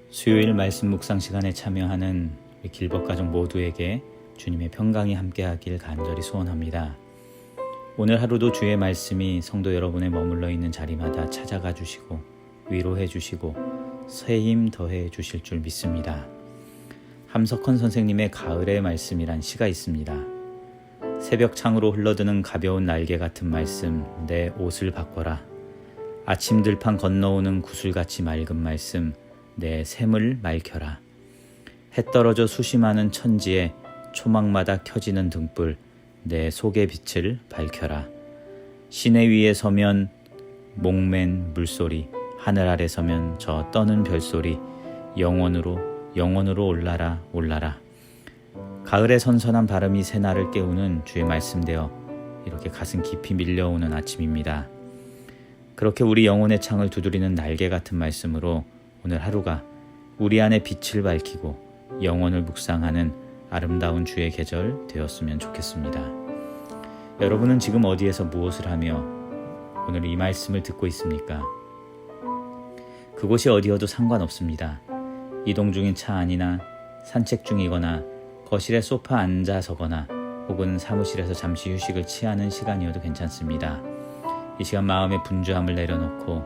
수요일 말씀 묵상 시간에 참여하는 우리 길벗 가족 모두에게 주님의 평강이 함께하길 간절히 소원합니다. 오늘 하루도 주의 말씀이 성도 여러분의 머물러 있는 자리마다 찾아가 주시고 위로해 주시고 새 힘 더해 주실 줄 믿습니다. 함석헌 선생님의 가을의 말씀이란 시가 있습니다. 새벽 창으로 흘러드는 가벼운 날개 같은 말씀, 내 옷을 바꿔라. 아침 들판 건너오는 구슬같이 맑은 말씀, 내 샘을 맑혀라. 해 떨어져 수심하는 천지에 초막마다 켜지는 등불, 내 속의 빛을 밝혀라. 시내 위에 서면 목맨 물소리, 하늘 아래 서면 저 떠는 별소리, 영원으로 올라라 올라라. 가을의 선선한 바람이 새날을 깨우는 주의 말씀되어 이렇게 가슴 깊이 밀려오는 아침입니다. 그렇게 우리 영혼의 창을 두드리는 날개 같은 말씀으로 오늘 하루가 우리 안에 빛을 밝히고 영혼을 묵상하는 아름다운 주의 계절 되었으면 좋겠습니다. 여러분은 지금 어디에서 무엇을 하며 오늘 이 말씀을 듣고 있습니까? 그곳이 어디여도 상관없습니다. 이동 중인 차 안이나 산책 중이거나 거실에 소파 앉아서거나 혹은 사무실에서 잠시 휴식을 취하는 시간이어도 괜찮습니다. 이 시간 마음의 분주함을 내려놓고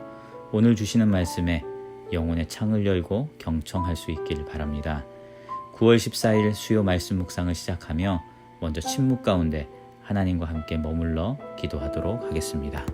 오늘 주시는 말씀에 영혼의 창을 열고 경청할 수 있길 바랍니다. 9월 14일 수요 말씀 묵상을 시작하며 먼저 침묵 가운데 하나님과 함께 머물러 기도하도록 하겠습니다.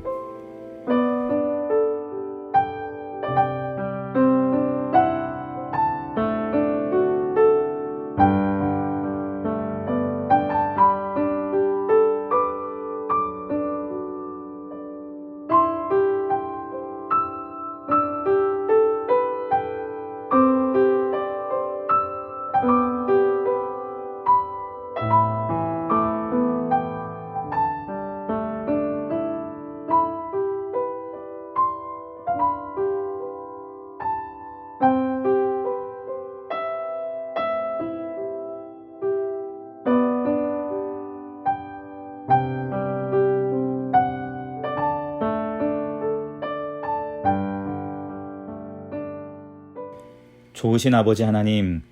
좋으신 아버지 하나님,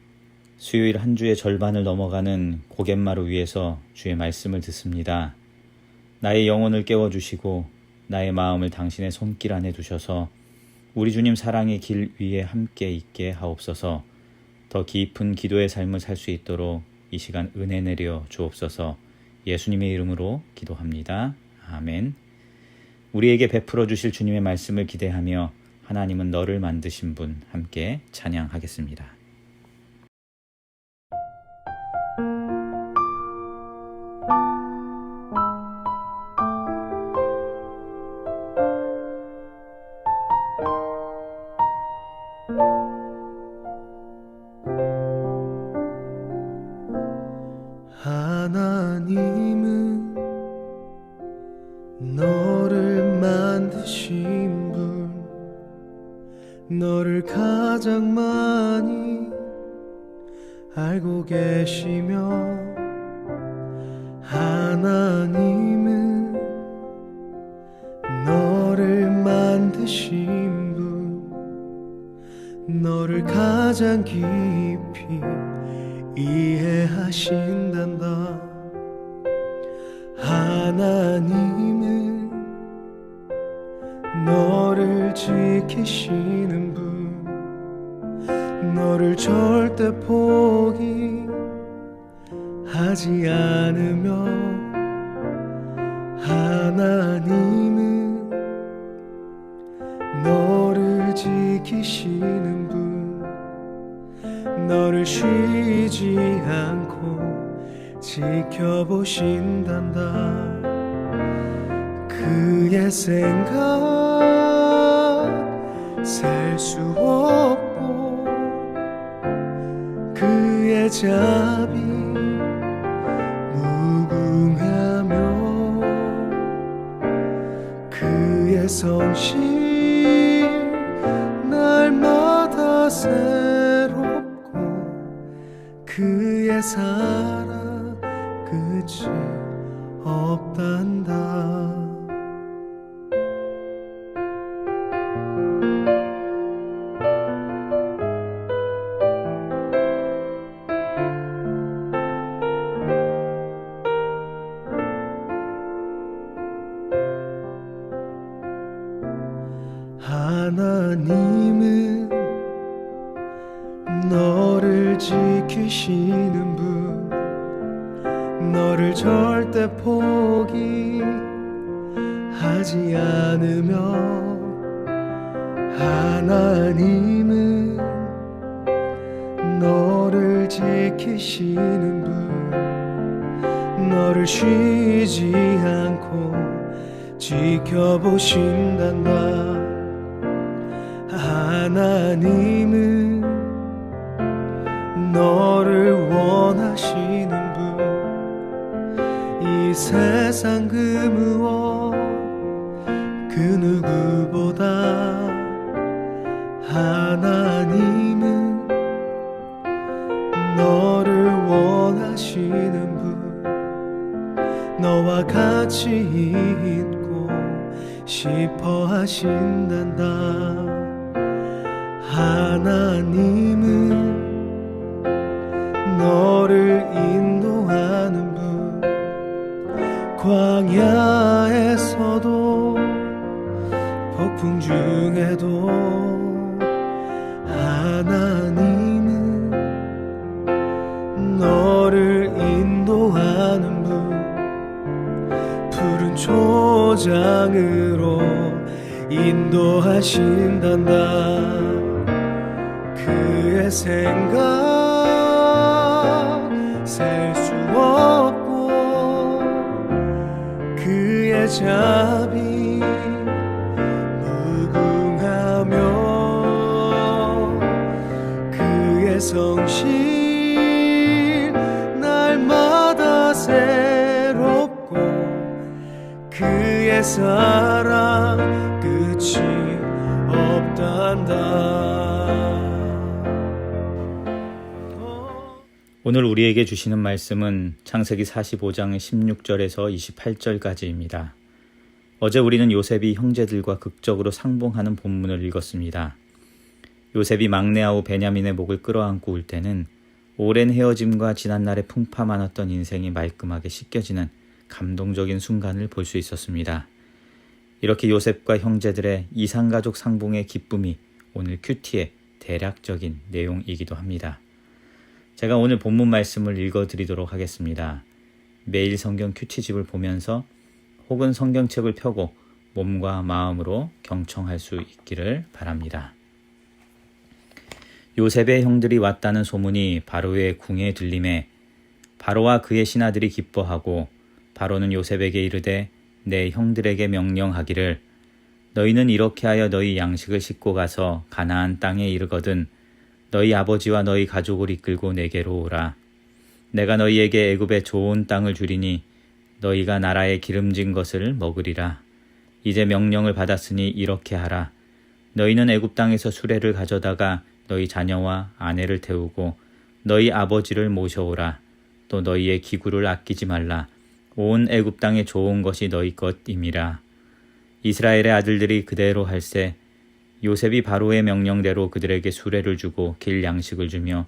수요일 한 주의 절반을 넘어가는 고갯마루 위에서 주의 말씀을 듣습니다. 나의 영혼을 깨워주시고 나의 마음을 당신의 손길 안에 두셔서 우리 주님 사랑의 길 위에 함께 있게 하옵소서. 더 깊은 기도의 삶을 살 수 있도록 이 시간 은혜 내려 주옵소서. 예수님의 이름으로 기도합니다. 아멘. 우리에게 베풀어 주실 주님의 말씀을 기대하며 하나님은 너를 만드신 분 함께 찬양하겠습니다. 하나님은 너를 만드신 분, 너를 가장 많이 알고 계시며, 하나님은 너를 만드신 분, 너를 가장 깊이 이해하신단다. 하나님은 너를 지키시는 분, 너를 절대 포기하지 않으며, 하나님은 너를 지키시는 분, 너를 쉬지 않고 지켜보신단다. 그의 생각 셀 수 없고, 그의 자비 무궁하며, 그의 성실 날마다 새롭고, 그의 사랑 끝이 없단다. 하나님은 너를 지키시는 분, 너를 절대 포기하지 않으며, 하나님은 너를 지키시는 분, 너를 쉬지 않고 지켜보신단다. 하나님은 너를 원하시는 분, 이 세상 그 무엇 그 누구보다 하나님은 너를 원하시는 분, 너와 같이 있고 싶어 하신단다. 하나님은 너를 인도하는 분, 광야에서도 폭풍 중에도 하나님은 너를 인도하는 분, 푸른 초장으로 인도하신단다. 그의 생각 셀 수 없고 그의 자비 무궁하며 그의 성실 날마다 새롭고 그의 사랑 끝이 없단다. 오늘 우리에게 주시는 말씀은 창세기 45장 16절에서 28절까지입니다. 어제 우리는 요셉이 형제들과 극적으로 상봉하는 본문을 읽었습니다. 요셉이 막내 아우 베냐민의 목을 끌어안고 울 때는 오랜 헤어짐과 지난날의 풍파 많았던 인생이 말끔하게 씻겨지는 감동적인 순간을 볼 수 있었습니다. 이렇게 요셉과 형제들의 이상가족 상봉의 기쁨이 오늘 큐티의 대략적인 내용이기도 합니다. 제가 오늘 본문 말씀을 읽어드리도록 하겠습니다. 매일 성경 큐티집을 보면서 혹은 성경책을 펴고 몸과 마음으로 경청할 수 있기를 바랍니다. 요셉의 형들이 왔다는 소문이 바로의 궁에 들림에 바로와 그의 신하들이 기뻐하고 바로는 요셉에게 이르되 내 형들에게 명령하기를 너희는 이렇게 하여 너희 양식을 싣고 가서 가나안 땅에 이르거든 너희 아버지와 너희 가족을 이끌고 내게로 오라. 내가 너희에게 애굽의 좋은 땅을 주리니 너희가 나라의 기름진 것을 먹으리라. 이제 명령을 받았으니 이렇게 하라. 너희는 애굽 땅에서 수레를 가져다가 너희 자녀와 아내를 태우고 너희 아버지를 모셔오라. 또 너희의 기구를 아끼지 말라. 온 애굽 땅에 좋은 것이 너희 것임이라. 이스라엘의 아들들이 그대로 할세. 요셉이 바로의 명령대로 그들에게 수레를 주고 길 양식을 주며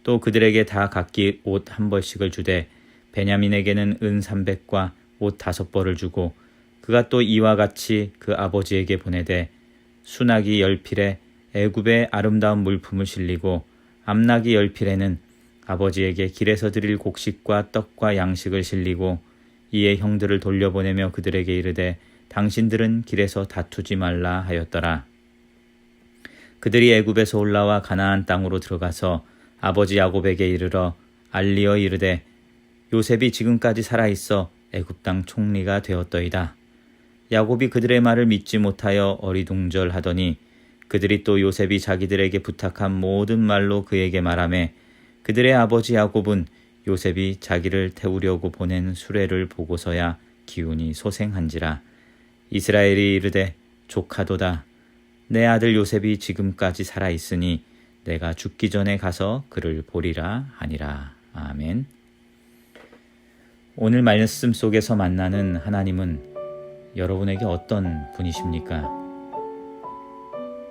또 그들에게 다 각기 옷 한 벌씩을 주되 베냐민에게는 은 300과 옷 5벌을 주고 그가 또 이와 같이 그 아버지에게 보내되 수나기 10필에 애굽의 아름다운 물품을 실리고 암나기 10필에는 아버지에게 길에서 드릴 곡식과 떡과 양식을 실리고 이에 형들을 돌려보내며 그들에게 이르되 당신들은 길에서 다투지 말라 하였더라. 그들이 애굽에서 올라와 가나안 땅으로 들어가서 아버지 야곱에게 이르러 알리어 이르되 요셉이 지금까지 살아있어 애굽 땅 총리가 되었더이다. 야곱이 그들의 말을 믿지 못하여 어리둥절하더니 그들이 또 요셉이 자기들에게 부탁한 모든 말로 그에게 말하매 그들의 아버지 야곱은 요셉이 자기를 태우려고 보낸 수레를 보고서야 기운이 소생한지라. 이스라엘이 이르되 조카도다. 내 아들 요셉이 지금까지 살아있으니 내가 죽기 전에 가서 그를 보리라 하니라. 아멘. 오늘 말씀 속에서 만나는 하나님은 여러분에게 어떤 분이십니까?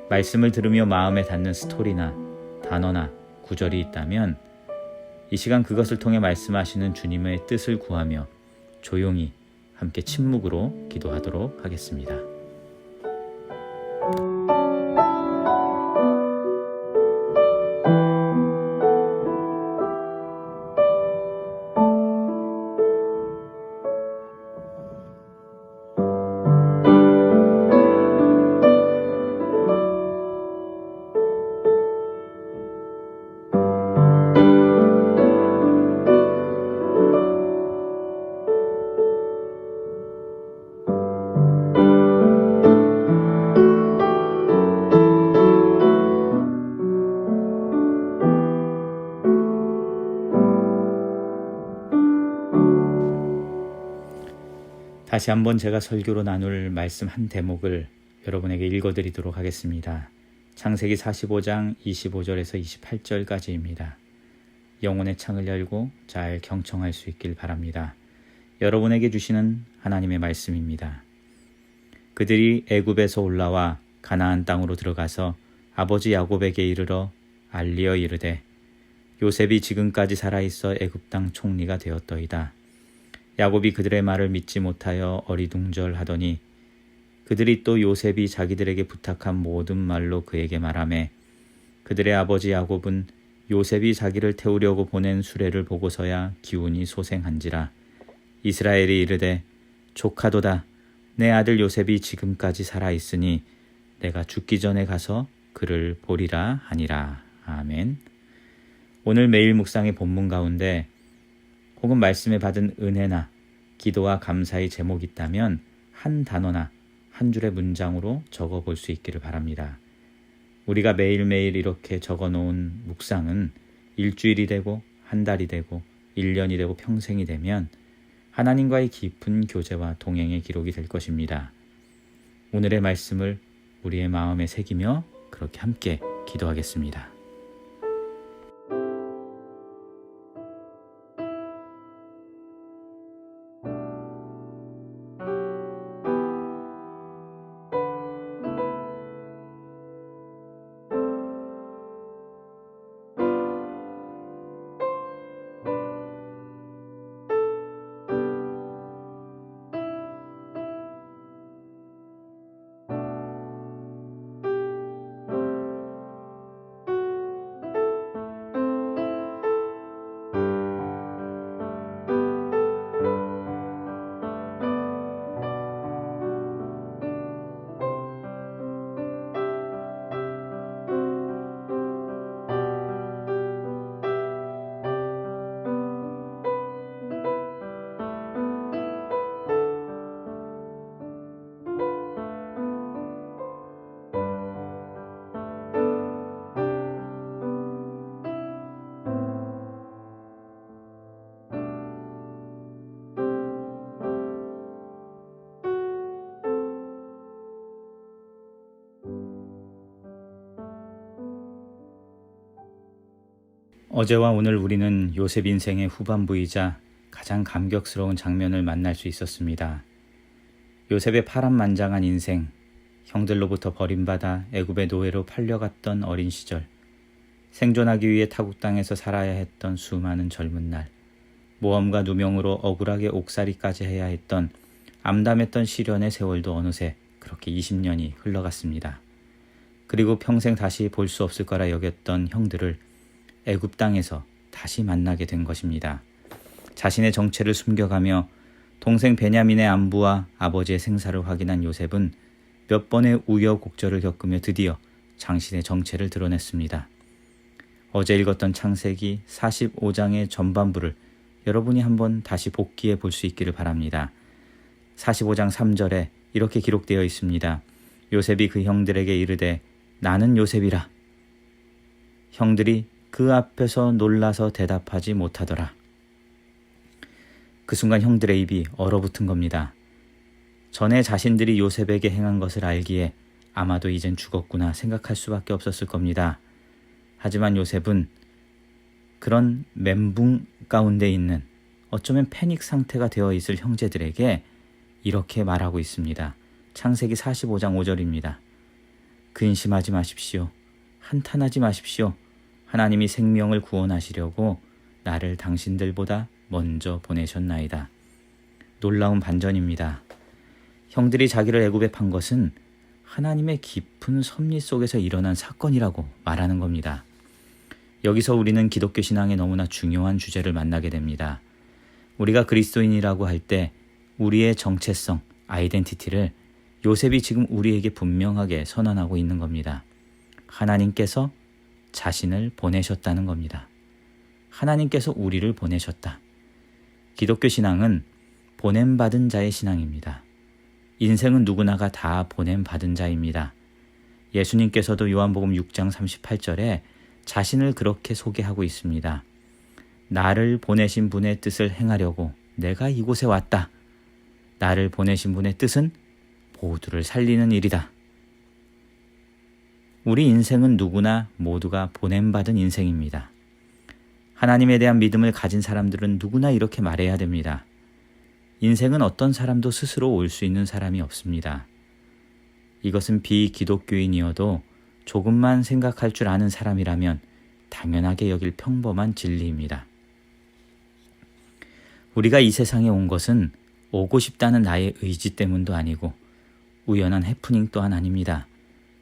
말씀을 들으며 마음에 닿는 스토리나 단어나 구절이 있다면 이 시간 그것을 통해 말씀하시는 주님의 뜻을 구하며 조용히 함께 침묵으로 기도하도록 하겠습니다. 다시 한번 제가 설교로 나눌 말씀 한 대목을 여러분에게 읽어드리도록 하겠습니다. 창세기 45장 25절에서 28절까지입니다. 영혼의 창을 열고 잘 경청할 수 있길 바랍니다. 여러분에게 주시는 하나님의 말씀입니다. 그들이 애굽에서 올라와 가나안 땅으로 들어가서 아버지 야곱에게 이르러 알리어 이르되 요셉이 지금까지 살아있어 애굽 땅 총리가 되었더이다. 야곱이 그들의 말을 믿지 못하여 어리둥절하더니 그들이 또 요셉이 자기들에게 부탁한 모든 말로 그에게 말하매 그들의 아버지 야곱은 요셉이 자기를 태우려고 보낸 수레를 보고서야 기운이 소생한지라. 이스라엘이 이르되 조카도다. 내 아들 요셉이 지금까지 살아있으니 내가 죽기 전에 가서 그를 보리라 하니라. 아멘. 오늘 매일 묵상의 본문 가운데 혹은 말씀에 받은 은혜나 기도와 감사의 제목이 있다면 한 단어나 한 줄의 문장으로 적어 볼 수 있기를 바랍니다. 우리가 매일매일 이렇게 적어 놓은 묵상은 일주일이 되고 한 달이 되고 1년이 되고 평생이 되면 하나님과의 깊은 교제와 동행의 기록이 될 것입니다. 오늘의 말씀을 우리의 마음에 새기며 그렇게 함께 기도하겠습니다. 어제와 오늘 우리는 요셉 인생의 후반부이자 가장 감격스러운 장면을 만날 수 있었습니다. 요셉의 파란만장한 인생, 형들로부터 버림받아 애굽의 노예로 팔려갔던 어린 시절, 생존하기 위해 타국 땅에서 살아야 했던 수많은 젊은 날, 모험과 누명으로 억울하게 옥살이까지 해야 했던 암담했던 시련의 세월도 어느새 그렇게 20년이 흘러갔습니다. 그리고 평생 다시 볼 수 없을 거라 여겼던 형들을 애굽 땅에서 다시 만나게 된 것입니다. 자신의 정체를 숨겨가며 동생 베냐민의 안부와 아버지의 생사를 확인한 요셉은 몇 번의 우여곡절을 겪으며 드디어 장신의 정체를 드러냈습니다. 어제 읽었던 창세기 45장의 전반부를 여러분이 한번 다시 복기해 볼 수 있기를 바랍니다. 45장 3절에 이렇게 기록되어 있습니다. 요셉이 그 형들에게 이르되 나는 요셉이라. 형들이 그 앞에서 놀라서 대답하지 못하더라. 그 순간 형들의 입이 얼어붙은 겁니다. 전에 자신들이 요셉에게 행한 것을 알기에 아마도 이젠 죽었구나 생각할 수밖에 없었을 겁니다. 하지만 요셉은 그런 멘붕 가운데 있는 어쩌면 패닉 상태가 되어 있을 형제들에게 이렇게 말하고 있습니다. 창세기 45장 5절입니다. 근심하지 마십시오. 한탄하지 마십시오. 하나님이 생명을 구원하시려고 나를 당신들보다 먼저 보내셨나이다. 놀라운 반전입니다. 형들이 자기를 애굽에 판 것은 하나님의 깊은 섭리 속에서 일어난 사건이라고 말하는 겁니다. 여기서 우리는 기독교 신앙의 너무나 중요한 주제를 만나게 됩니다. 우리가 그리스도인이라고 할 때 우리의 정체성, 아이덴티티를 요셉이 지금 우리에게 분명하게 선언하고 있는 겁니다. 하나님께서 자신을 보내셨다는 겁니다. 하나님께서 우리를 보내셨다. 기독교 신앙은 보냄받은 자의 신앙입니다. 인생은 누구나가 다 보냄받은 자입니다. 예수님께서도 요한복음 6장 38절에 자신을 그렇게 소개하고 있습니다. 나를 보내신 분의 뜻을 행하려고 내가 이곳에 왔다. 나를 보내신 분의 뜻은 모두를 살리는 일이다. 우리 인생은 누구나 모두가 보냄받은 인생입니다. 하나님에 대한 믿음을 가진 사람들은 누구나 이렇게 말해야 됩니다. 인생은 어떤 사람도 스스로 올 수 있는 사람이 없습니다. 이것은 비기독교인이어도 조금만 생각할 줄 아는 사람이라면 당연하게 여길 평범한 진리입니다. 우리가 이 세상에 온 것은 오고 싶다는 나의 의지 때문도 아니고 우연한 해프닝 또한 아닙니다.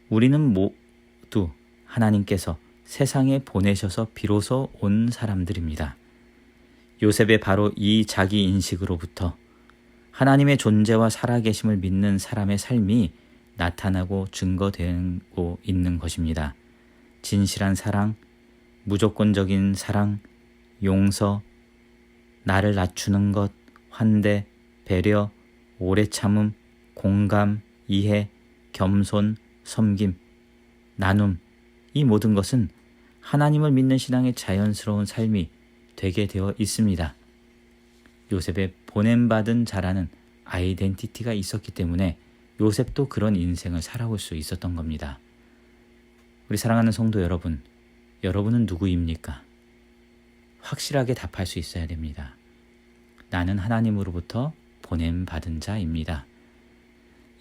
우리는 모두 하나님께서 세상에 보내셔서 비로소 온 사람들입니다. 요셉의 바로 이 자기 인식으로부터 하나님의 존재와 살아계심을 믿는 사람의 삶이 나타나고 증거되고 있는 것입니다. 진실한 사랑, 무조건적인 사랑, 용서, 나를 낮추는 것, 환대, 배려, 오래 참음, 공감, 이해, 겸손, 섬김, 나눔, 이 모든 것은 하나님을 믿는 신앙의 자연스러운 삶이 되게 되어 있습니다. 요셉의 보냄받은 자라는 아이덴티티가 있었기 때문에 요셉도 그런 인생을 살아올 수 있었던 겁니다. 우리 사랑하는 성도 여러분, 여러분은 누구입니까? 확실하게 답할 수 있어야 됩니다. 나는 하나님으로부터 보냄받은 자입니다.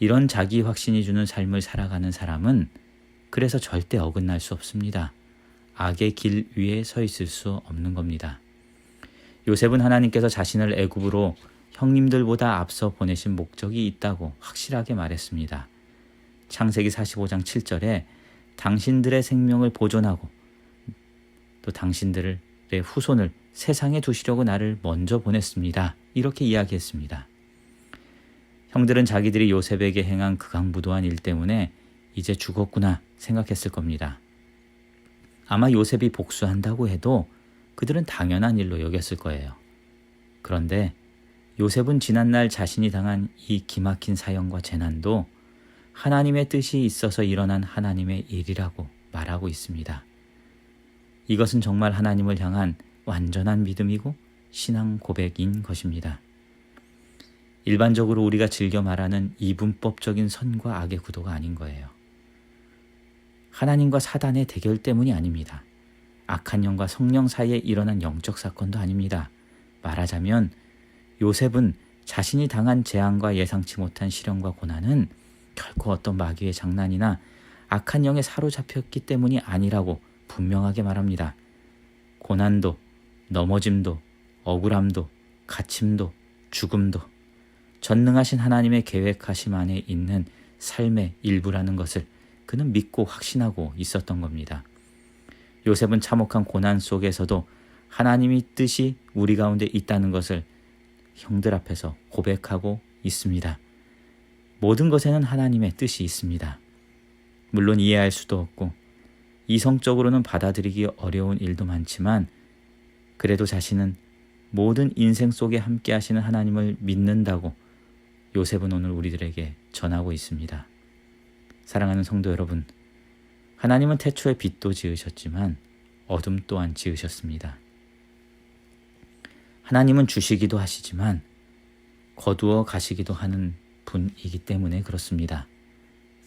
이런 자기 확신이 주는 삶을 살아가는 사람은 그래서 절대 어긋날 수 없습니다. 악의 길 위에 서 있을 수 없는 겁니다. 요셉은 하나님께서 자신을 애굽으로 형님들보다 앞서 보내신 목적이 있다고 확실하게 말했습니다. 창세기 45장 7절에 당신들의 생명을 보존하고 또 당신들의 후손을 세상에 두시려고 나를 먼저 보냈습니다. 이렇게 이야기했습니다. 형들은 자기들이 요셉에게 행한 극악무도한 일 때문에 이제 죽었구나 생각했을 겁니다. 아마 요셉이 복수한다고 해도 그들은 당연한 일로 여겼을 거예요. 그런데 요셉은 지난날 자신이 당한 이 기막힌 사형과 재난도 하나님의 뜻이 있어서 일어난 하나님의 일이라고 말하고 있습니다. 이것은 정말 하나님을 향한 완전한 믿음이고 신앙 고백인 것입니다. 일반적으로 우리가 즐겨 말하는 이분법적인 선과 악의 구도가 아닌 거예요. 하나님과 사단의 대결 때문이 아닙니다. 악한 영과 성령 사이에 일어난 영적 사건도 아닙니다. 말하자면 요셉은 자신이 당한 재앙과 예상치 못한 시련과 고난은 결코 어떤 마귀의 장난이나 악한 영에 사로잡혔기 때문이 아니라고 분명하게 말합니다. 고난도, 넘어짐도, 억울함도, 갇힘도, 죽음도 전능하신 하나님의 계획하심 안에 있는 삶의 일부라는 것을 그는 믿고 확신하고 있었던 겁니다. 요셉은 참혹한 고난 속에서도 하나님의 뜻이 우리 가운데 있다는 것을 형들 앞에서 고백하고 있습니다. 모든 것에는 하나님의 뜻이 있습니다. 물론 이해할 수도 없고 이성적으로는 받아들이기 어려운 일도 많지만 그래도 자신은 모든 인생 속에 함께 하시는 하나님을 믿는다고 요셉은 오늘 우리들에게 전하고 있습니다. 사랑하는 성도 여러분, 하나님은 태초에 빛도 지으셨지만 어둠 또한 지으셨습니다. 하나님은 주시기도 하시지만 거두어 가시기도 하는 분이기 때문에 그렇습니다.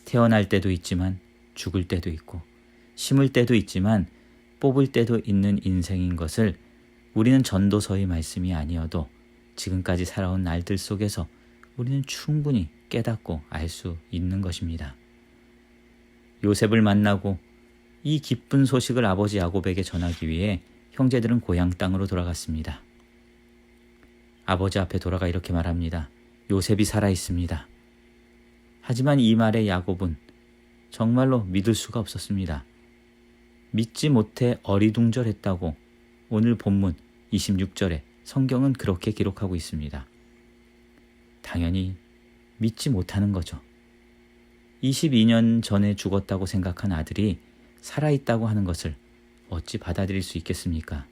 태어날 때도 있지만 죽을 때도 있고 심을 때도 있지만 뽑을 때도 있는 인생인 것을 우리는 전도서의 말씀이 아니어도 지금까지 살아온 날들 속에서 우리는 충분히 깨닫고 알 수 있는 것입니다. 요셉을 만나고 이 기쁜 소식을 아버지 야곱에게 전하기 위해 형제들은 고향 땅으로 돌아갔습니다. 아버지 앞에 돌아가 이렇게 말합니다. 요셉이 살아있습니다. 하지만 이 말에 야곱은 정말로 믿을 수가 없었습니다. 믿지 못해 어리둥절했다고 오늘 본문 26절에 성경은 그렇게 기록하고 있습니다. 당연히 믿지 못하는 거죠. 22년 전에 죽었다고 생각한 아들이 살아있다고 하는 것을 어찌 받아들일 수 있겠습니까?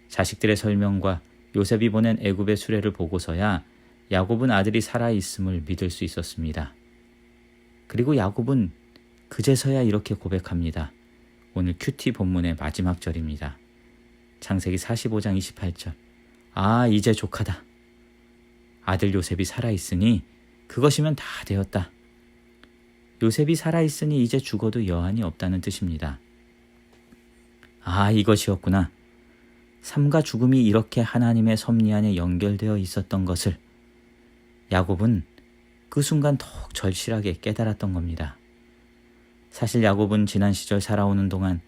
자식들의 설명과 요셉이 보낸 애굽의 수레를 보고서야 야곱은 아들이 살아있음을 믿을 수 있었습니다. 그리고 야곱은 그제서야 이렇게 고백합니다. 오늘 큐티 본문의 마지막 절입니다. 창세기 45장 28절. 아, 이제 족하다. 아들 요셉이 살아있으니 그것이면 다 되었다. 요셉이 살아있으니 이제 죽어도 여한이 없다는 뜻입니다. 아, 이것이었구나. 삶과 죽음이 이렇게 하나님의 섭리 안에 연결되어 있었던 것을 야곱은 그 순간 더욱 절실하게 깨달았던 겁니다. 사실 야곱은 지난 시절 살아오는 동안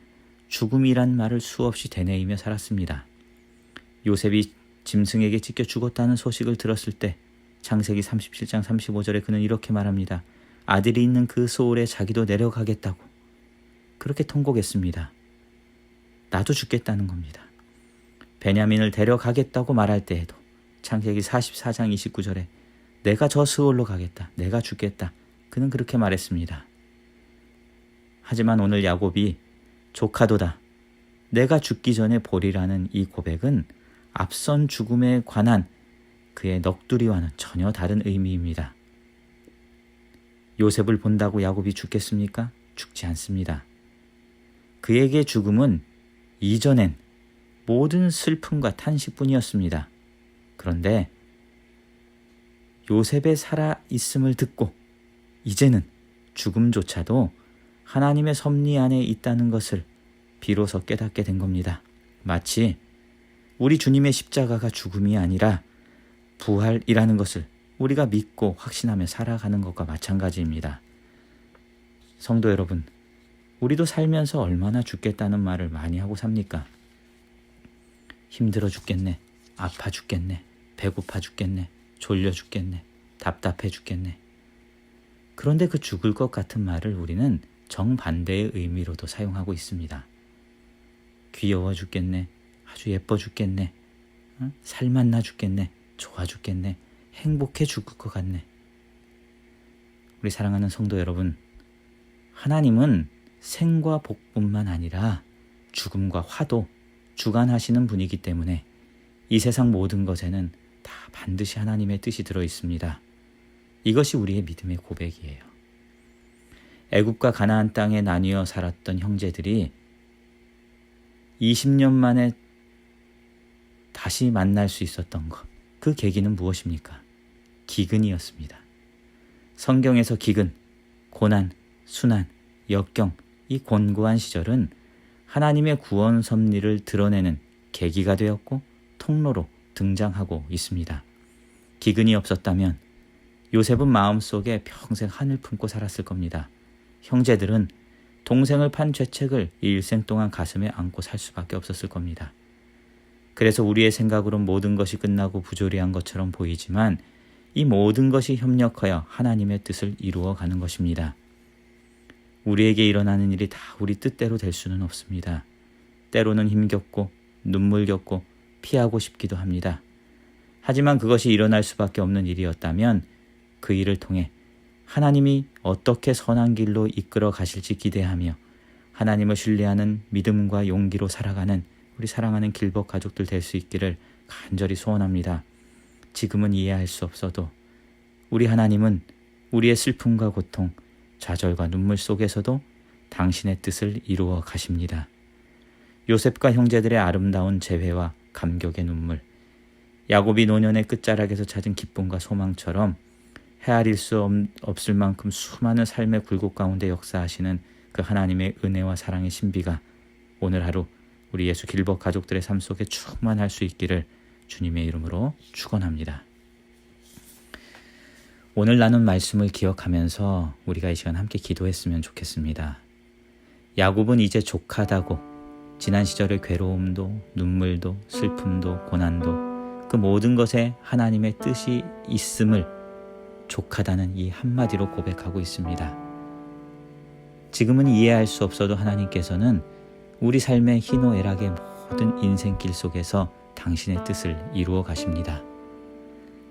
죽음이란 말을 수없이 되뇌이며 살았습니다. 요셉이 짐승에게 찢겨 죽었다는 소식을 들었을 때 창세기 37장 35절에 그는 이렇게 말합니다. 아들이 있는 그 소울에 자기도 내려가겠다고 그렇게 통곡했습니다. 나도 죽겠다는 겁니다. 베냐민을 데려가겠다고 말할 때에도 창세기 44장 29절에 내가 저 스올로 가겠다. 내가 죽겠다. 그는 그렇게 말했습니다. 하지만 오늘 야곱이 조카도다. 내가 죽기 전에 보리라는 이 고백은 앞선 죽음에 관한 그의 넋두리와는 전혀 다른 의미입니다. 요셉을 본다고 야곱이 죽겠습니까? 죽지 않습니다. 그에게 죽음은 이전엔 모든 슬픔과 탄식뿐이었습니다. 그런데 요셉의 살아있음을 듣고 이제는 죽음조차도 하나님의 섭리 안에 있다는 것을 비로소 깨닫게 된 겁니다. 마치 우리 주님의 십자가가 죽음이 아니라 부활이라는 것을 우리가 믿고 확신하며 살아가는 것과 마찬가지입니다. 성도 여러분, 우리도 살면서 얼마나 죽겠다는 말을 많이 하고 삽니까? 힘들어 죽겠네, 아파 죽겠네, 배고파 죽겠네, 졸려 죽겠네, 답답해 죽겠네. 그런데 그 죽을 것 같은 말을 우리는 정반대의 의미로도 사용하고 있습니다. 귀여워 죽겠네, 아주 예뻐 죽겠네, 살맛나 죽겠네, 좋아 죽겠네, 행복해 죽을 것 같네. 우리 사랑하는 성도 여러분, 하나님은 생과 복뿐만 아니라 죽음과 화도 주관하시는 분이기 때문에 이 세상 모든 것에는 다 반드시 하나님의 뜻이 들어 있습니다. 이것이 우리의 믿음의 고백이에요. 애굽과 가나안 땅에 나뉘어 살았던 형제들이 20년 만에 다시 만날 수 있었던 것, 그 계기는 무엇입니까? 기근이었습니다. 성경에서 기근, 고난, 순환, 역경, 이 곤고한 시절은 하나님의 구원 섭리를 드러내는 계기가 되었고 통로로 등장하고 있습니다. 기근이 없었다면 요셉은 마음속에 평생 한을 품고 살았을 겁니다. 형제들은 동생을 판 죄책을 일생 동안 가슴에 안고 살 수밖에 없었을 겁니다. 그래서 우리의 생각으론 모든 것이 끝나고 부조리한 것처럼 보이지만 이 모든 것이 협력하여 하나님의 뜻을 이루어가는 것입니다. 우리에게 일어나는 일이 다 우리 뜻대로 될 수는 없습니다. 때로는 힘겹고 눈물겹고 피하고 싶기도 합니다. 하지만 그것이 일어날 수밖에 없는 일이었다면 그 일을 통해 하나님이 어떻게 선한 길로 이끌어 가실지 기대하며 하나님을 신뢰하는 믿음과 용기로 살아가는 우리 사랑하는 길벗 가족들 될 수 있기를 간절히 소원합니다. 지금은 이해할 수 없어도 우리 하나님은 우리의 슬픔과 고통, 좌절과 눈물 속에서도 당신의 뜻을 이루어 가십니다. 요셉과 형제들의 아름다운 재회와 감격의 눈물, 야곱이 노년의 끝자락에서 찾은 기쁨과 소망처럼 헤아릴 수 없을 만큼 수많은 삶의 굴곡 가운데 역사하시는 그 하나님의 은혜와 사랑의 신비가 오늘 하루 우리 예수 길벗 가족들의 삶 속에 충만할 수 있기를 주님의 이름으로 축원합니다. 오늘 나눈 말씀을 기억하면서 우리가 이 시간 함께 기도했으면 좋겠습니다. 야곱은 이제 족하다고 지난 시절의 괴로움도 눈물도 슬픔도 고난도 그 모든 것에 하나님의 뜻이 있음을 족하다는 이 한마디로 고백하고 있습니다. 지금은 이해할 수 없어도 하나님께서는 우리 삶의 희노애락의 모든 인생길 속에서 당신의 뜻을 이루어 가십니다.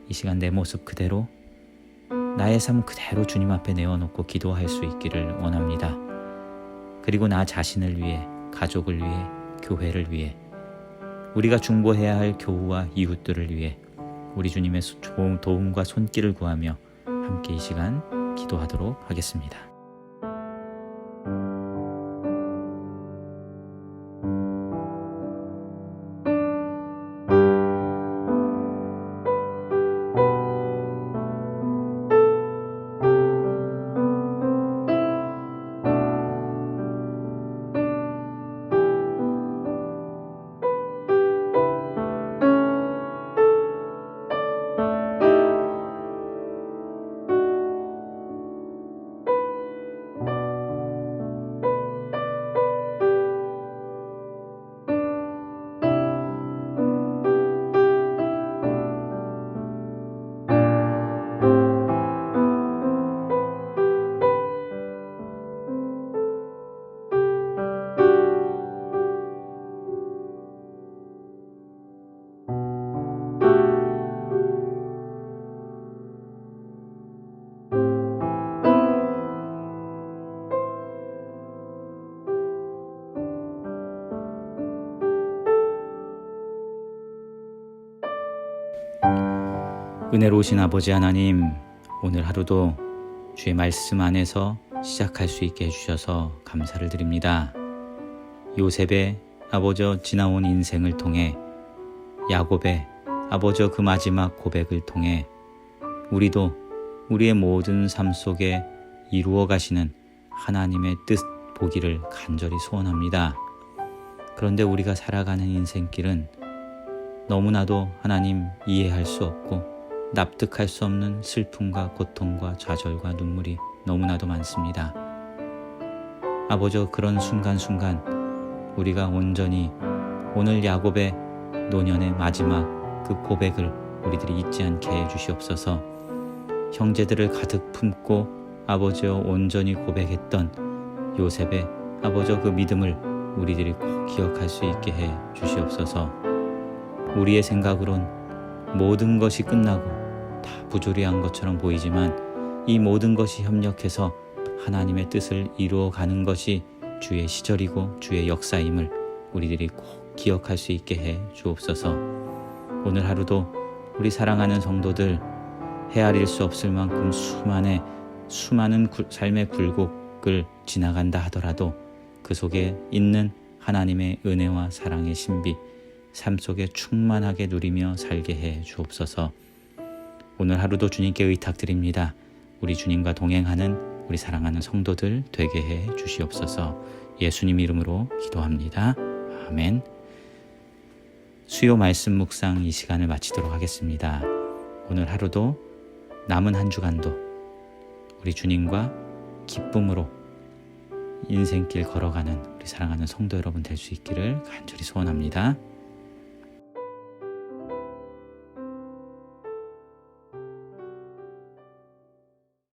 이 시간 내 모습 그대로 나의 삶 그대로 주님 앞에 내어놓고 기도할 수 있기를 원합니다. 그리고 나 자신을 위해, 가족을 위해, 교회를 위해, 우리가 중보해야 할 교우와 이웃들을 위해 우리 주님의 도움과 손길을 구하며 함께 이 시간 기도하도록 하겠습니다. 은혜로우신 아버지 하나님, 오늘 하루도 주의 말씀 안에서 시작할 수 있게 해주셔서 감사를 드립니다. 요셉의 아버저 지나온 인생을 통해, 야곱의 아버저 그 마지막 고백을 통해 우리도 우리의 모든 삶 속에 이루어 가시는 하나님의 뜻 보기를 간절히 소원합니다. 그런데 우리가 살아가는 인생길은 너무나도 하나님 이해할 수 없고 납득할 수 없는 슬픔과 고통과 좌절과 눈물이 너무나도 많습니다. 아버저 그런 순간순간 우리가 온전히 오늘 야곱의 노년의 마지막 그 고백을 우리들이 잊지 않게 해 주시옵소서. 형제들을 가득 품고 아버지여 온전히 고백했던 요셉의 아버저 그 믿음을 우리들이 꼭 기억할 수 있게 해 주시옵소서. 우리의 생각으론 모든 것이 끝나고 다 부조리한 것처럼 보이지만 이 모든 것이 협력해서 하나님의 뜻을 이루어가는 것이 주의 시절이고 주의 역사임을 우리들이 꼭 기억할 수 있게 해 주옵소서. 오늘 하루도 우리 사랑하는 성도들 헤아릴 수 없을 만큼 수많은 삶의 굴곡을 지나간다 하더라도 그 속에 있는 하나님의 은혜와 사랑의 신비, 삶 속에 충만하게 누리며 살게 해 주옵소서. 오늘 하루도 주님께 의탁드립니다. 우리 주님과 동행하는 우리 사랑하는 성도들 되게 해 주시옵소서. 예수님 이름으로 기도합니다. 아멘. 수요 말씀 묵상 이 시간을 마치도록 하겠습니다. 오늘 하루도 남은 한 주간도 우리 주님과 기쁨으로 인생길 걸어가는 우리 사랑하는 성도 여러분 될 수 있기를 간절히 소원합니다.